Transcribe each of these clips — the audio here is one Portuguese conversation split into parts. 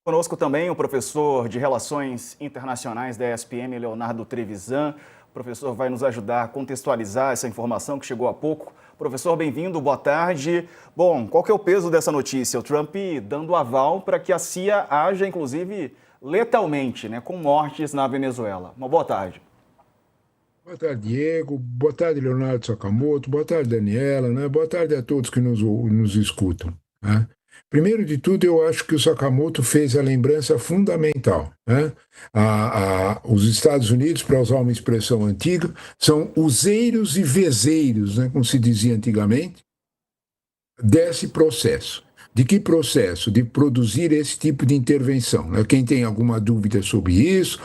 Conosco também o professor de Relações Internacionais da ESPM, Leonardo Trevisan. O professor vai nos ajudar a contextualizar essa informação que chegou há pouco. Professor, bem-vindo, boa tarde. Bom, qual que é o peso dessa notícia? O Trump dando aval para que a CIA haja, inclusive, letalmente, com mortes na Venezuela. Uma boa tarde. Boa tarde, Diego. Boa tarde, Leonardo Sakamoto. Boa tarde, Daniela, né? Boa tarde a todos que nos escutam, né? Primeiro de tudo, eu acho que o Sakamoto fez a lembrança fundamental, né? Os Estados Unidos, para usar uma expressão antiga, são useiros e vezeiros, né? Como se dizia antigamente, desse processo. De que processo? De produzir esse tipo de intervenção, né? Quem tem alguma dúvida sobre isso,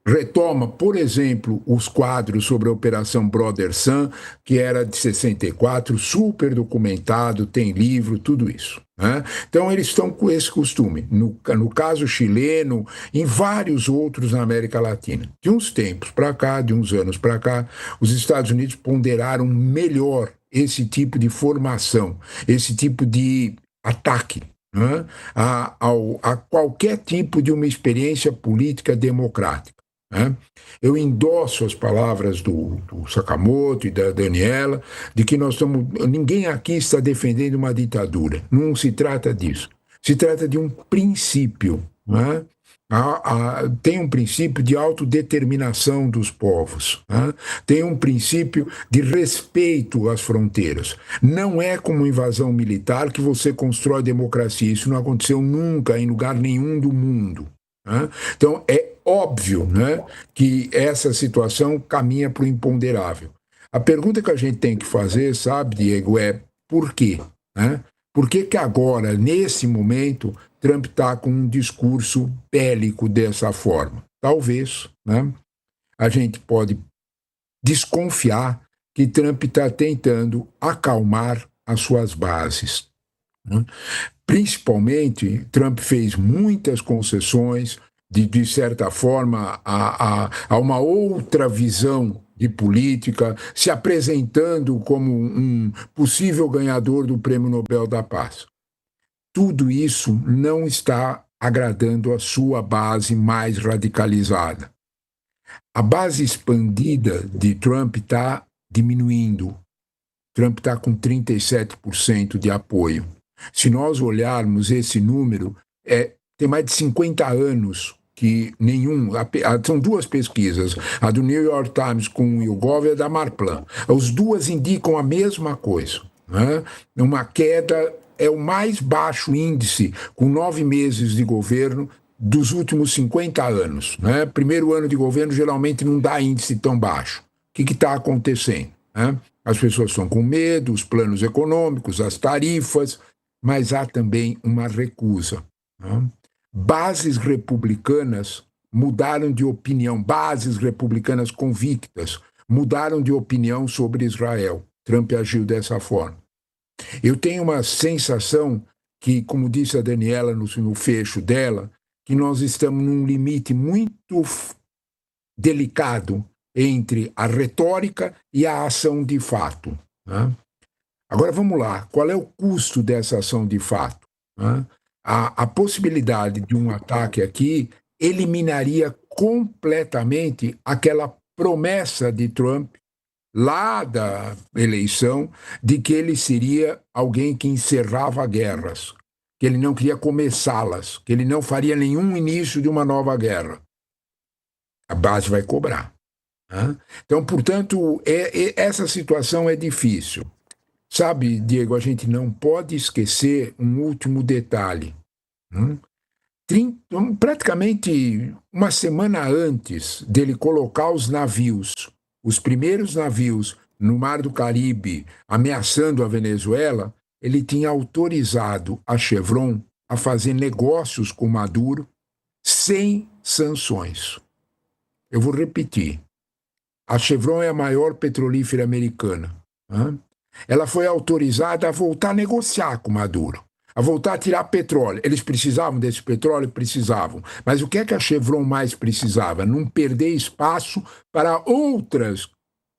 retoma, por exemplo, os quadros sobre a Operação Brother Sun, que era de 64, super documentado, tem livro, tudo isso, né? Então, eles estão com esse costume. No caso chileno, em vários outros na América Latina. De uns tempos para cá, de uns anos para cá, os Estados Unidos ponderaram melhor esse tipo de formação, esse tipo de ataque, né, a qualquer tipo de uma experiência política democrática, né? Eu endosso as palavras do Sakamoto e da Daniela, de que nós estamos. Ninguém aqui está defendendo uma ditadura. Não se trata disso. Se trata de um princípio, né? Tem um princípio de autodeterminação dos povos, né? Tem um princípio de respeito às fronteiras. Não é como invasão militar que você constrói democracia. Isso não aconteceu nunca em lugar nenhum do mundo, né? Então, é óbvio, né, que essa situação caminha para o imponderável. A pergunta que a gente tem que fazer, sabe, Diego, é por quê? Né? Por que que agora, nesse momento, Trump está com um discurso bélico dessa forma? Talvez, né, a gente pode desconfiar que Trump está tentando acalmar as suas bases, né? Principalmente, Trump fez muitas concessões, de certa forma, a uma outra visão de política, se apresentando como um possível ganhador do Prêmio Nobel da Paz. Tudo isso não está agradando a sua base mais radicalizada. A base expandida de Trump está diminuindo. Trump está com 37% de apoio. Se nós olharmos esse número, tem mais de 50 anos que são duas pesquisas, a do New York Times com o YouGov e a da Marplan. As duas indicam a mesma coisa, né? Uma queda, é o mais baixo índice com 9 meses de governo dos últimos 50 anos, né? Primeiro ano de governo geralmente não dá índice tão baixo. O que está acontecendo, né? As pessoas estão com medo, os planos econômicos, as tarifas, mas há também uma recusa, né? Bases republicanas mudaram de opinião, bases republicanas convictas mudaram de opinião sobre Israel. Trump agiu dessa forma. Eu tenho uma sensação que, como disse a Daniela no fecho dela, que nós estamos num limite muito delicado entre a retórica e a ação de fato, né? Agora vamos lá, qual é o custo dessa ação de fato, né? A possibilidade de um ataque aqui eliminaria completamente aquela promessa de Trump lá da eleição de que ele seria alguém que encerrava guerras, que ele não queria começá-las, que ele não faria nenhum início de uma nova guerra. A base vai cobrar, né? Então, portanto, essa situação é difícil. Sabe, Diego, a gente não pode esquecer um último detalhe, né? Praticamente uma semana antes dele colocar os primeiros navios no Mar do Caribe, ameaçando a Venezuela, ele tinha autorizado a Chevron a fazer negócios com Maduro sem sanções. Eu vou repetir. A Chevron é a maior petrolífera americana, né? Ela foi autorizada a voltar a negociar com Maduro, a voltar a tirar petróleo. Eles precisavam desse petróleo? Precisavam. Mas o que é que a Chevron mais precisava? Não perder espaço para outras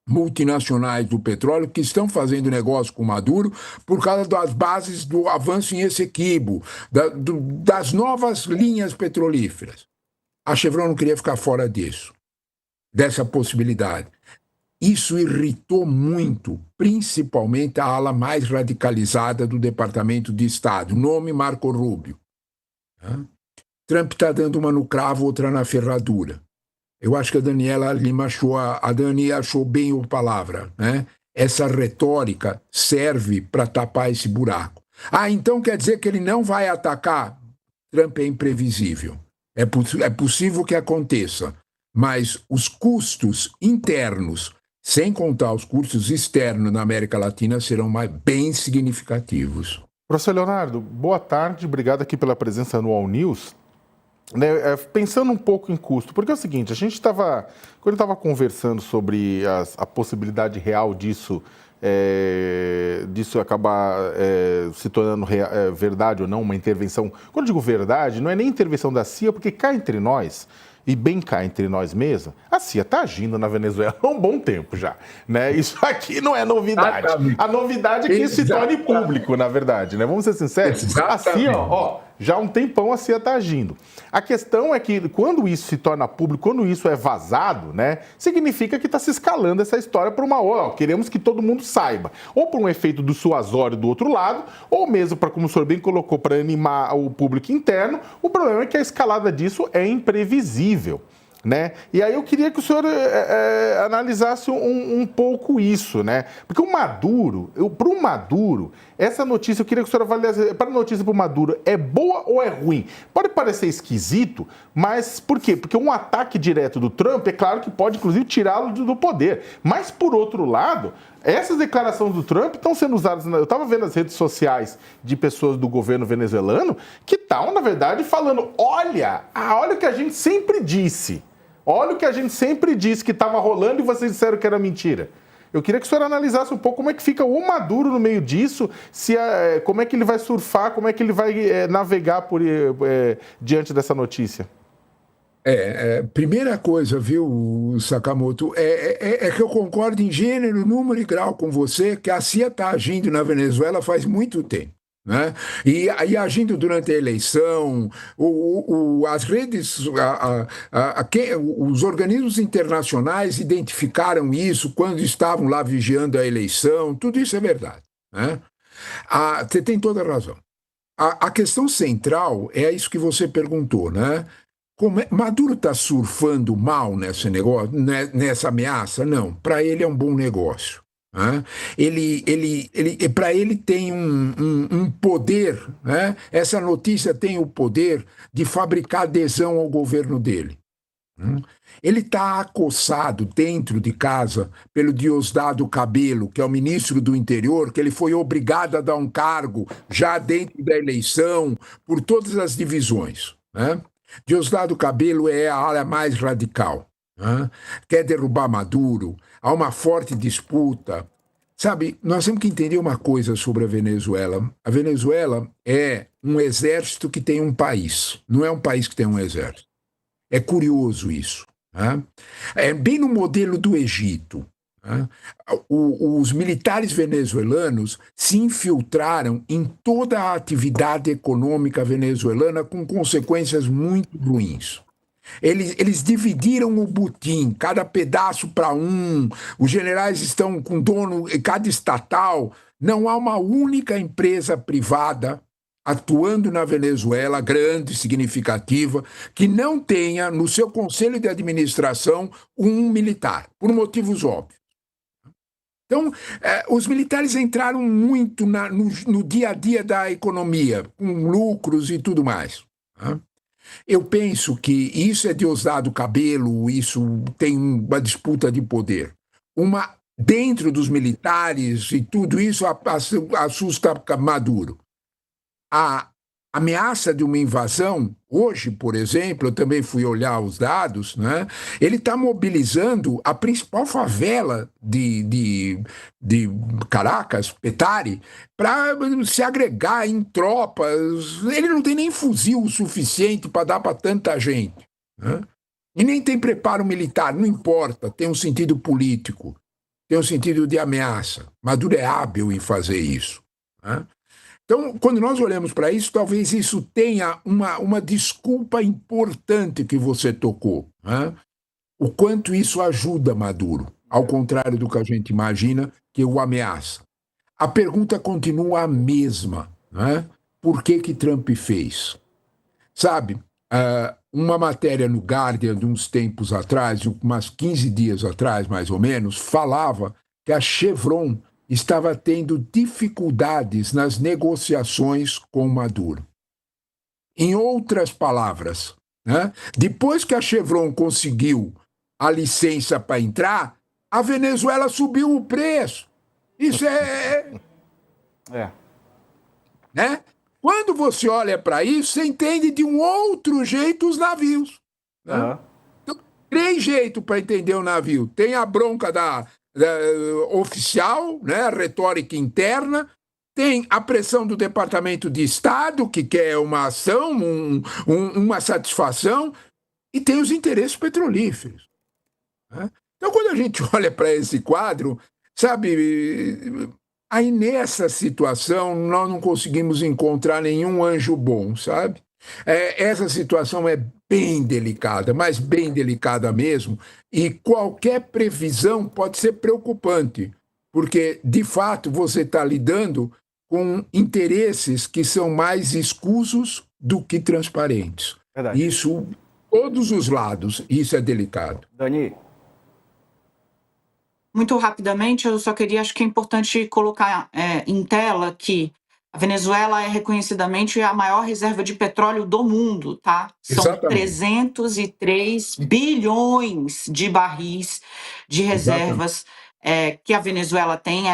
multinacionais do petróleo que estão fazendo negócio com Maduro por causa das bases do avanço em Essequibo, das novas linhas petrolíferas. A Chevron não queria ficar fora disso, dessa possibilidade. Isso irritou muito, principalmente a ala mais radicalizada do Departamento de Estado, nome Marco Rubio. Trump está dando uma no cravo, outra na ferradura. Eu acho que a Daniela Lima achou bem a palavra, né? Essa retórica serve para tapar esse buraco. Então quer dizer que ele não vai atacar? Trump é imprevisível. É possível que aconteça, mas os custos internos, sem contar os custos externos na América Latina, serão bem significativos. Professor Leonardo, boa tarde, obrigado aqui pela presença no All News. Pensando um pouco em custo, porque é o seguinte, quando eu estava conversando sobre a possibilidade real disso acabar se tornando verdade ou não, uma intervenção. Quando eu digo verdade, não é nem intervenção da CIA, porque cá entre nós, e bem cá entre nós mesmos, a CIA está agindo na Venezuela há um bom tempo já, né? Isso aqui não é novidade. A novidade é que isso se torne público, na verdade, né? Vamos ser sinceros. Exatamente. A CIA, já há um tempão a CIA está agindo. A questão é que quando isso se torna público, quando isso é vazado, né, significa que está se escalando essa história para queremos que todo mundo saiba. Ou por um efeito do suasório do outro lado, ou mesmo para, como o senhor bem colocou, para animar o público interno. O problema é que a escalada disso é imprevisível. Né? E aí eu queria que o senhor analisasse um pouco isso, né? Porque para o Maduro, essa notícia, eu queria que o senhor avaliasse, para a notícia para o Maduro, é boa ou é ruim? Pode parecer esquisito, mas por quê? Porque um ataque direto do Trump, é claro que pode, inclusive, tirá-lo do poder. Mas, por outro lado, essas declarações do Trump estão sendo usadas, eu estava vendo as redes sociais de pessoas do governo venezuelano que estão, na verdade, falando, olha o que a gente sempre disse. Olha o que a gente sempre disse que estava rolando e vocês disseram que era mentira. Eu queria que o senhor analisasse um pouco como é que fica o Maduro no meio disso, como é que ele vai surfar, como é que ele vai navegar diante dessa notícia. Primeira coisa, viu, Sakamoto, é que eu concordo em gênero, número e grau com você, que a CIA está agindo na Venezuela faz muito tempo. Né? E agindo durante a eleição, as redes, os organismos internacionais identificaram isso quando estavam lá vigiando a eleição, tudo isso é verdade. Né? Você tem toda a razão. A questão central é isso que você perguntou, né? Maduro está surfando mal nesse negócio, nessa ameaça? Não, para ele é um bom negócio. Para ele tem um poder, né? Essa notícia tem o poder de fabricar adesão ao governo dele. Ele está acossado dentro de casa pelo Diosdado Cabello, que é o ministro do interior, que ele foi obrigado a dar um cargo já dentro da eleição, por todas as divisões. Né? Diosdado Cabello é a ala mais radical. Quer derrubar Maduro, há uma forte disputa. Sabe, nós temos que entender uma coisa sobre a Venezuela. A Venezuela é um exército que tem um país, não é um país que tem um exército. É curioso isso. É bem no modelo do Egito. Os militares venezuelanos se infiltraram em toda a atividade econômica venezuelana com consequências muito ruins. Eles dividiram o butim, cada pedaço para os generais estão com dono em cada estatal. Não há uma única empresa privada atuando na Venezuela, grande, significativa, que não tenha no seu conselho de administração um militar, por motivos óbvios. Então, os militares entraram muito no dia a dia da economia, com lucros e tudo mais. Eu penso que isso é Diosdado Cabello, isso tem uma disputa de poder. Dentro dos militares e tudo isso assusta Maduro. A ameaça de uma invasão, hoje, por exemplo, eu também fui olhar os dados, né? Ele está mobilizando a principal favela de Caracas, Petare, para se agregar em tropas. Ele não tem nem fuzil o suficiente para dar para tanta gente. Né? E nem tem preparo militar, não importa, tem um sentido político. tem um sentido de ameaça. Maduro é hábil em fazer isso, né? Então, quando nós olhamos para isso, talvez isso tenha uma desculpa importante que você tocou, né? O quanto isso ajuda Maduro, ao contrário do que a gente imagina, que o ameaça. A pergunta continua a mesma, né? Por que Trump fez? Sabe, uma matéria no Guardian de uns tempos atrás, umas 15 dias atrás, mais ou menos, falava que a Chevron estava tendo dificuldades nas negociações com Maduro. Em outras palavras, né, depois que a Chevron conseguiu a licença para entrar, a Venezuela subiu o preço. Isso né? Quando você olha para isso, você entende de um outro jeito os navios. Né? Uhum. Então, 3 jeitos para entender o navio. Tem a bronca da oficial, né, a retórica interna, tem a pressão do Departamento de Estado, que quer uma ação, uma satisfação, e tem os interesses petrolíferos. Né? Então, quando a gente olha para esse quadro, sabe, aí nessa situação nós não conseguimos encontrar nenhum anjo bom, sabe? Essa situação é bem delicada, mas bem delicada mesmo, e qualquer previsão pode ser preocupante, porque, de fato, você está lidando com interesses que são mais escusos do que transparentes. Verdade. Isso, todos os lados, isso é delicado. Dani? Muito rapidamente, eu só queria, acho que é importante colocar em tela que a Venezuela é reconhecidamente a maior reserva de petróleo do mundo, tá? São Exatamente. 303 bilhões de barris de reservas que a Venezuela tem.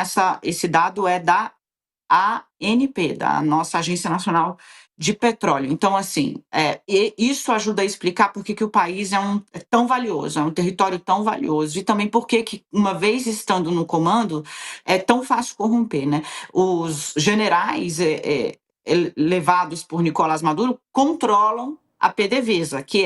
Esse dado é da ANP, da nossa Agência Nacional de Petróleo. Então, assim, isso ajuda a explicar por que o país é tão valioso, é um território tão valioso, e também por que, uma vez estando no comando, é tão fácil corromper, né? Os generais levados por Nicolás Maduro controlam a PDVSA, que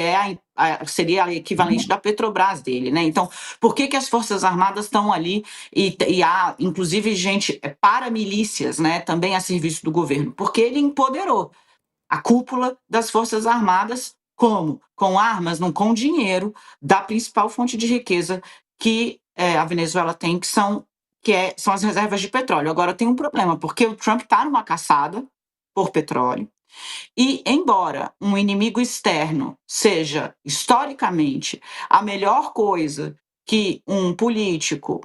seria a equivalente da Petrobras dele, né? Então, por que as Forças Armadas estão ali e há, inclusive, gente paramilícias, né, também a serviço do governo? Porque ele empoderou a cúpula das Forças Armadas, como? Com armas, não com dinheiro, da principal fonte de riqueza que a Venezuela tem, que são as reservas de petróleo. Agora, tem um problema, porque o Trump está numa caçada por petróleo, e, embora um inimigo externo seja, historicamente, a melhor coisa que um político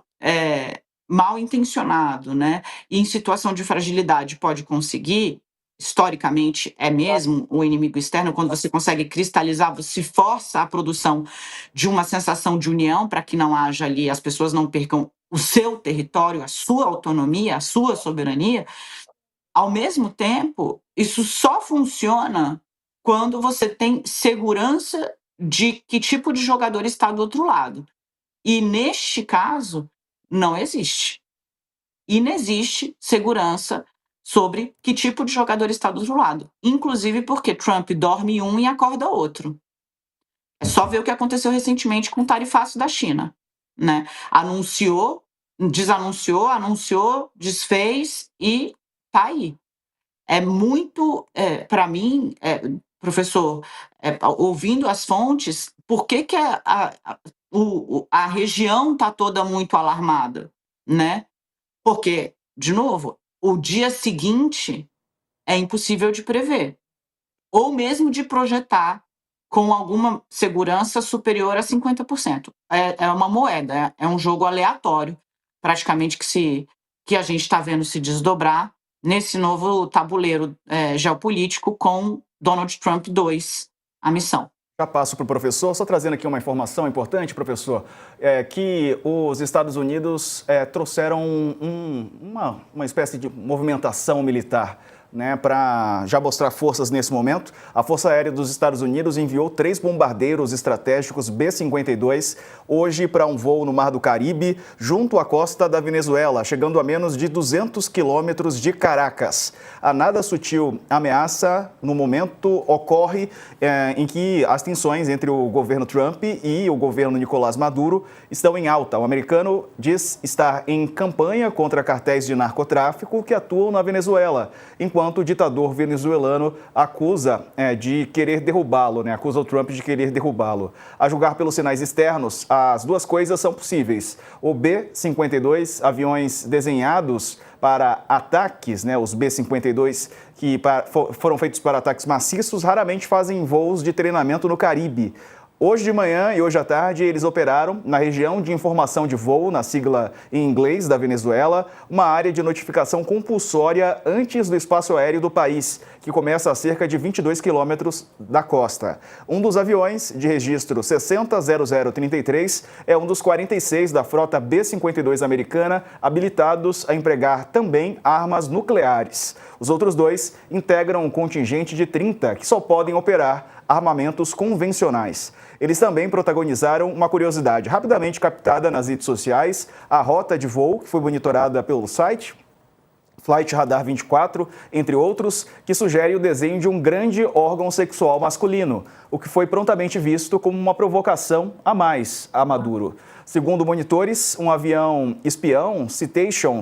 mal intencionado, né, e em situação de fragilidade pode conseguir, historicamente é mesmo o inimigo externo, quando você consegue cristalizar, você força a produção de uma sensação de união para que não haja ali, as pessoas não percam o seu território, a sua autonomia, a sua soberania. Ao mesmo tempo, isso só funciona quando você tem segurança de que tipo de jogador está do outro lado. E, neste caso, não existe. Inexiste segurança sobre que tipo de jogador está do outro lado. Inclusive porque Trump dorme um e acorda outro. É só ver o que aconteceu recentemente com o tarifaço da China, né? Anunciou, desanunciou, anunciou, desfez e tá aí. É muito, para mim, professor, ouvindo as fontes, por que a região está toda muito alarmada, né? Porque, de novo, o dia seguinte é impossível de prever, ou mesmo de projetar com alguma segurança superior a 50%. É uma moeda, é um jogo aleatório, praticamente, que a gente está vendo se desdobrar nesse novo tabuleiro geopolítico com Donald Trump 2, a missão. Já passo para o professor, só trazendo aqui uma informação importante, professor, que os Estados Unidos trouxeram uma espécie de movimentação militar né, para já mostrar forças nesse momento, a Força Aérea dos Estados Unidos enviou 3 bombardeiros estratégicos B-52 hoje para um voo no Mar do Caribe, junto à costa da Venezuela, chegando a menos de 200 quilômetros de Caracas. A nada sutil ameaça, no momento, ocorre em que as tensões entre o governo Trump e o governo Nicolás Maduro estão em alta. O americano diz estar em campanha contra cartéis de narcotráfico que atuam na Venezuela, enquanto o ditador venezuelano acusa de querer derrubá-lo, né? Acusa o Trump de querer derrubá-lo. A julgar pelos sinais externos, as duas coisas são possíveis. O B-52, aviões desenhados para ataques, né? Os B-52 que foram feitos para ataques maciços, raramente fazem voos de treinamento no Caribe. Hoje de manhã e hoje à tarde, eles operaram na região de informação de voo, na sigla em inglês da Venezuela, uma área de notificação compulsória antes do espaço aéreo do país, que começa a cerca de 22 quilômetros da costa. Um dos aviões, de registro 600033, é um dos 46 da frota B-52 americana, habilitados a empregar também armas nucleares. Os outros 2 integram um contingente de 30, que só podem operar armamentos convencionais. Eles também protagonizaram uma curiosidade rapidamente captada nas redes sociais, a rota de voo, que foi monitorada pelo site Flight Radar 24, entre outros, que sugere o desenho de um grande órgão sexual masculino, o que foi prontamente visto como uma provocação a mais a Maduro. Segundo monitores, um avião espião, Citation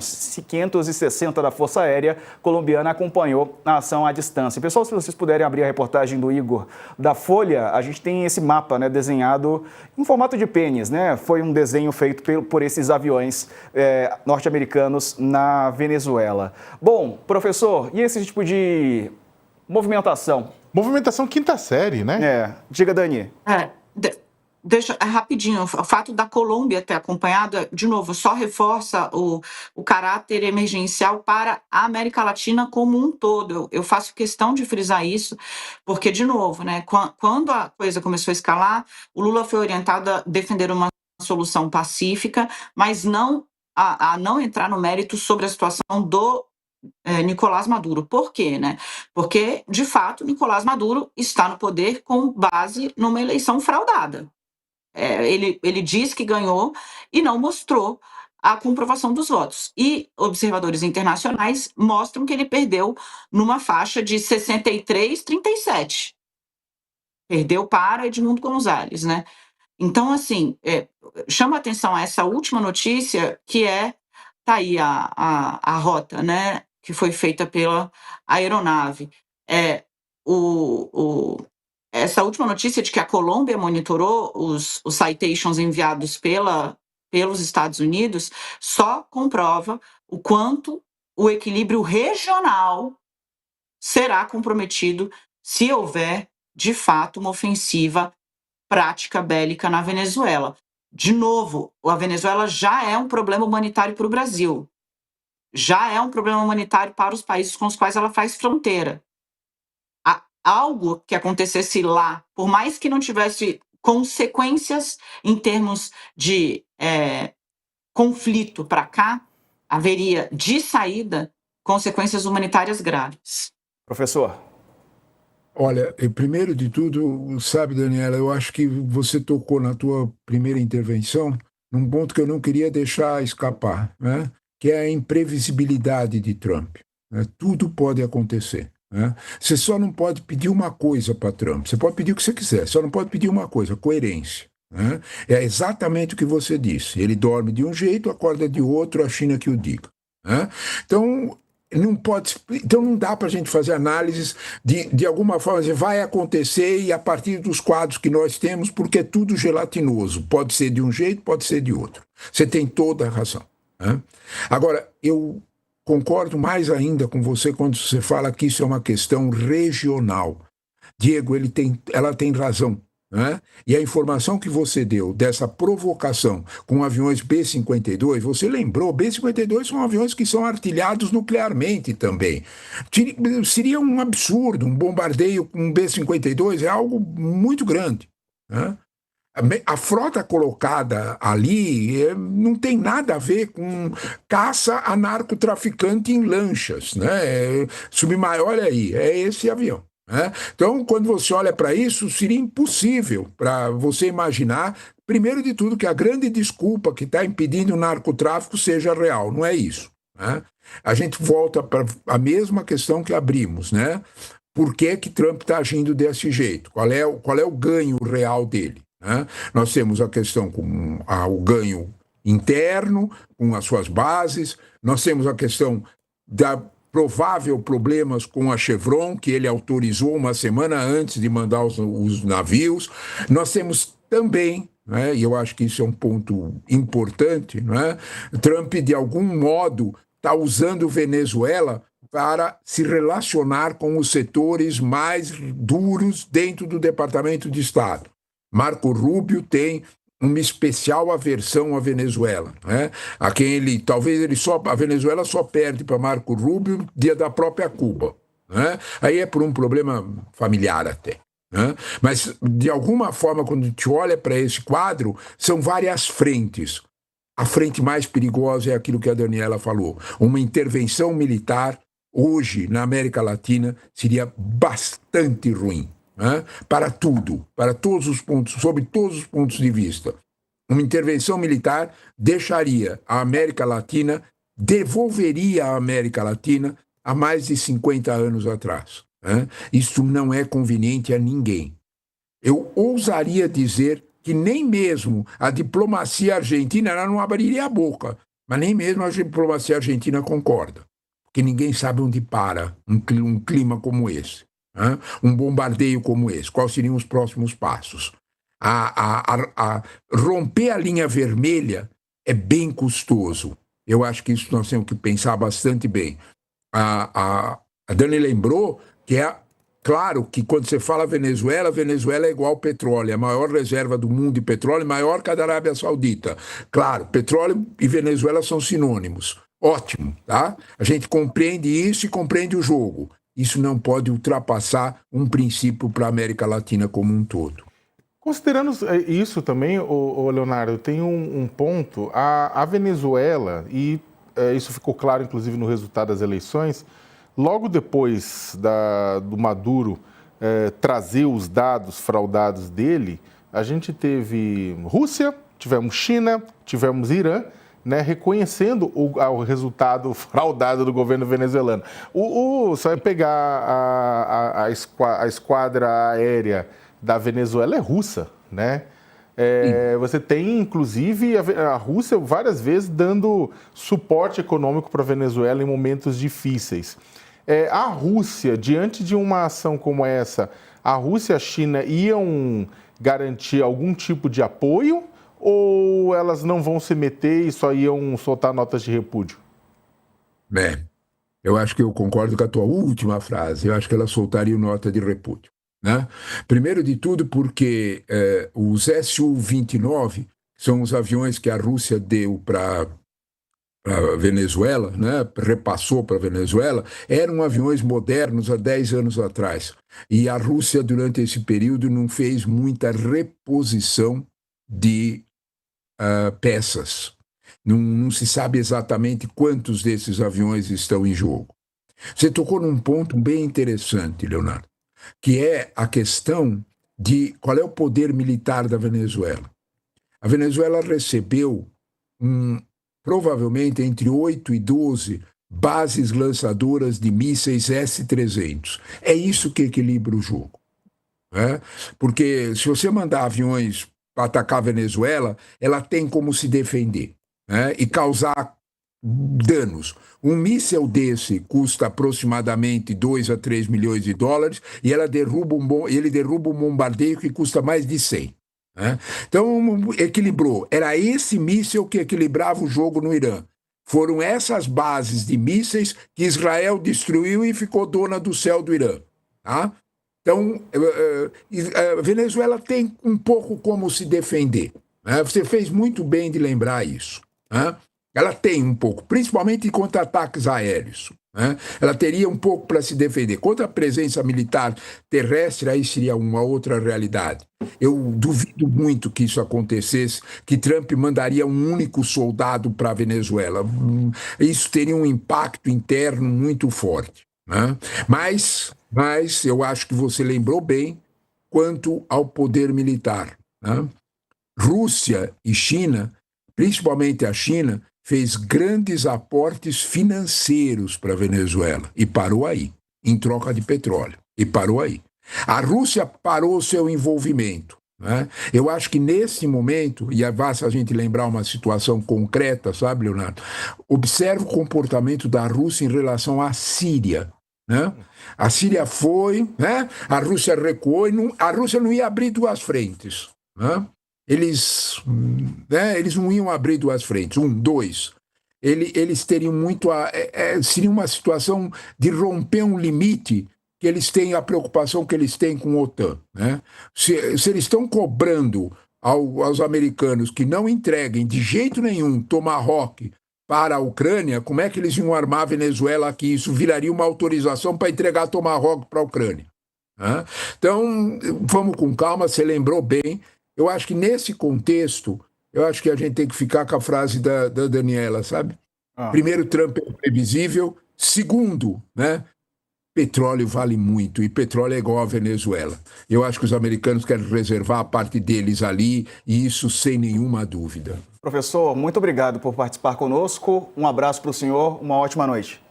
560 da Força Aérea colombiana, acompanhou a ação à distância. Pessoal, se vocês puderem abrir a reportagem do Igor da Folha, a gente tem esse mapa, né, desenhado em formato de pênis, né? Foi um desenho feito por esses aviões norte-americanos na Venezuela. Bom, professor, e esse tipo de movimentação? Movimentação quinta série, né? Diga, Dani. Deixa rapidinho, o fato da Colômbia ter acompanhado, de novo, só reforça o caráter emergencial para a América Latina como um todo. Eu faço questão de frisar isso, porque, de novo, né, quando a coisa começou a escalar, o Lula foi orientado a defender uma solução pacífica, mas não a não entrar no mérito sobre a situação do Nicolás Maduro. Por quê, né? Porque, de fato, Nicolás Maduro está no poder com base numa eleição fraudada. Ele diz que ganhou e não mostrou a comprovação dos votos. E observadores internacionais mostram que ele perdeu numa faixa de 63-37. Perdeu para Edmundo Gonzalez, né? Então, assim, chama atenção a essa última notícia, que tá aí a rota, né, que foi feita pela aeronave. Essa última notícia de que a Colômbia monitorou os citations enviados pelos Estados Unidos só comprova o quanto o equilíbrio regional será comprometido se houver, de fato, uma ofensiva prática bélica na Venezuela. De novo, a Venezuela já é um problema humanitário para o Brasil, já é um problema humanitário para os países com os quais ela faz fronteira. Algo que acontecesse lá, por mais que não tivesse consequências em termos de conflito para cá, haveria, de saída, consequências humanitárias graves. Professor. Olha, primeiro de tudo, sabe, Daniela, eu acho que você tocou na tua primeira intervenção num ponto que eu não queria deixar escapar, né? Que é a imprevisibilidade de Trump. Né? Tudo pode acontecer. Né? Você só não pode pedir uma coisa para Trump. Você pode pedir o que você quiser, só não pode pedir uma coisa: coerência. Né? É exatamente o que você disse. Ele dorme de um jeito, acorda de outro, a China que o diga. Né? Então, não dá para a gente fazer análises de alguma forma, vai acontecer e a partir dos quadros que nós temos, porque é tudo gelatinoso. Pode ser de um jeito, pode ser de outro. Você tem toda a razão. Né? Agora, eu concordo mais ainda com você quando você fala que isso é uma questão regional. Diego, ela tem razão. Né? E a informação que você deu dessa provocação com aviões B-52, você lembrou, B-52 são aviões que são artilhados nuclearmente também. Seria um absurdo, um bombardeio com um B-52 é algo muito grande. Né? A frota colocada ali não tem nada a ver com caça a narcotraficante em lanchas, né? Olha aí, é esse avião. Né? Então, quando você olha para isso, seria impossível para você imaginar, primeiro de tudo, que a grande desculpa que está impedindo o narcotráfico seja real. Não é isso. Né? A gente volta para a mesma questão que abrimos, né? Por que Trump está agindo desse jeito? Qual é o ganho real dele? Né? Nós temos a questão com o ganho interno, com as suas bases, nós temos a questão da provável problemas com a Chevron, que ele autorizou uma semana antes de mandar os navios. Nós temos também, né, e eu acho que isso é um ponto importante, né, Trump, de algum modo, está usando Venezuela para se relacionar com os setores mais duros dentro do Departamento de Estado. Marco Rubio tem uma especial aversão à Venezuela, né? A quem a Venezuela só perde para Marco Rubio dia da própria Cuba, né? Aí é por um problema familiar até, né? Mas de alguma forma, quando a gente olha para esse quadro, são várias frentes. A frente mais perigosa é aquilo que a Daniela falou, uma intervenção militar hoje na América Latina seria bastante ruim. Né? Para tudo, para todos os pontos, sob todos os pontos de vista. Uma intervenção militar deixaria a América Latina, devolveria a América Latina há mais de 50 anos atrás. Né? Isso não é conveniente a ninguém. Eu ousaria dizer que nem mesmo a diplomacia argentina, ela não abriria a boca, mas nem mesmo a diplomacia argentina concorda, porque ninguém sabe onde para um clima como esse. Um bombardeio como esse, quais seriam os próximos passos? Romper a linha vermelha é bem custoso. Eu acho que isso nós temos que pensar bastante bem. A Dani lembrou que claro que quando você fala Venezuela é igual petróleo, é a maior reserva do mundo de petróleo, maior que a da Arábia Saudita. Claro, petróleo e Venezuela são sinônimos. Ótimo, tá? A gente compreende isso e compreende o jogo. Isso não pode ultrapassar um princípio para a América Latina como um todo. Considerando isso também, Leonardo, tem um ponto. A Venezuela, e isso ficou claro inclusive no resultado das eleições, logo depois do Maduro trazer os dados fraudados dele, a gente teve Rússia, tivemos China, tivemos Irã, né, reconhecendo o resultado fraudado do governo venezuelano. Você vai pegar a esquadra aérea da Venezuela é russa, né? Você tem, inclusive, a Rússia várias vezes dando suporte econômico para a Venezuela em momentos difíceis. A Rússia, diante de uma ação como essa, a Rússia e a China iam garantir algum tipo de apoio ou elas não vão se meter e só iam soltar notas de repúdio? Eu acho que eu concordo com a tua última frase. Eu acho que elas soltariam nota de repúdio. Né? Primeiro de tudo porque os Su-29 são os aviões que a Rússia deu para a Venezuela, né? Repassou para a Venezuela, eram aviões modernos há 10 anos atrás. E a Rússia, durante esse período, não fez muita reposição de peças. Não se sabe exatamente quantos desses aviões estão em jogo. Você tocou num ponto bem interessante, Leonardo, que é a questão de qual é o poder militar da Venezuela. A Venezuela recebeu provavelmente entre 8 e 12 bases lançadoras de mísseis S-300. É isso que equilibra o jogo. Né? Porque se você mandar aviões para atacar a Venezuela, ela tem como se defender, né? E causar danos. Um míssel desse custa aproximadamente 2 a 3 milhões de dólares e ele derruba um bombardeio que custa mais de 100. Né? Então, equilibrou. Era esse míssel que equilibrava o jogo no Irã. Foram essas bases de mísseis que Israel destruiu e ficou dona do céu do Irã. Tá? Então, a Venezuela tem um pouco como se defender. Né? Você fez muito bem de lembrar isso. Né? Ela tem um pouco, principalmente contra ataques aéreos. Né? Ela teria um pouco para se defender. Contra a presença militar terrestre, aí seria uma outra realidade. Eu duvido muito que isso acontecesse, que Trump mandaria um único soldado para a Venezuela. Isso teria um impacto interno muito forte, né? Mas eu acho que você lembrou bem quanto ao poder militar, né? Rússia e China, principalmente a China, fez grandes aportes financeiros para a Venezuela e parou aí, em troca de petróleo, e parou aí. A Rússia parou o seu envolvimento, né? Eu acho que nesse momento, e basta a gente lembrar uma situação concreta, sabe, Leonardo? Observe o comportamento da Rússia em relação à Síria, né? A Síria foi, né? A Rússia recuou e a Rússia não ia abrir duas frentes, né? Eles não iam abrir duas frentes. Dois. Eles teriam muito. Seria uma situação de romper um limite que eles têm, a preocupação que eles têm com a OTAN, né? Se eles estão cobrando aos americanos que não entreguem de jeito nenhum Tomahawk para a Ucrânia, como é que eles iam armar a Venezuela aqui? Isso viraria uma autorização para entregar Tomahawk para a Ucrânia, né? Então, vamos com calma, você lembrou bem. Eu acho que nesse contexto, eu acho que a gente tem que ficar com a frase da Daniela, sabe? Primeiro, Trump é previsível. Segundo, né? Petróleo vale muito, e petróleo é igual à Venezuela. Eu acho que os americanos querem reservar a parte deles ali, e isso sem nenhuma dúvida. Professor, muito obrigado por participar conosco. Um abraço para o senhor, uma ótima noite.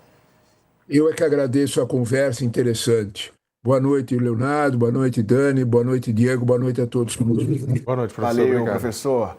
Eu é que agradeço a conversa interessante. Boa noite, Leonardo. Boa noite, Dani. Boa noite, Diego. Boa noite a todos. Boa noite, professor. Valeu, Obrigado. professor.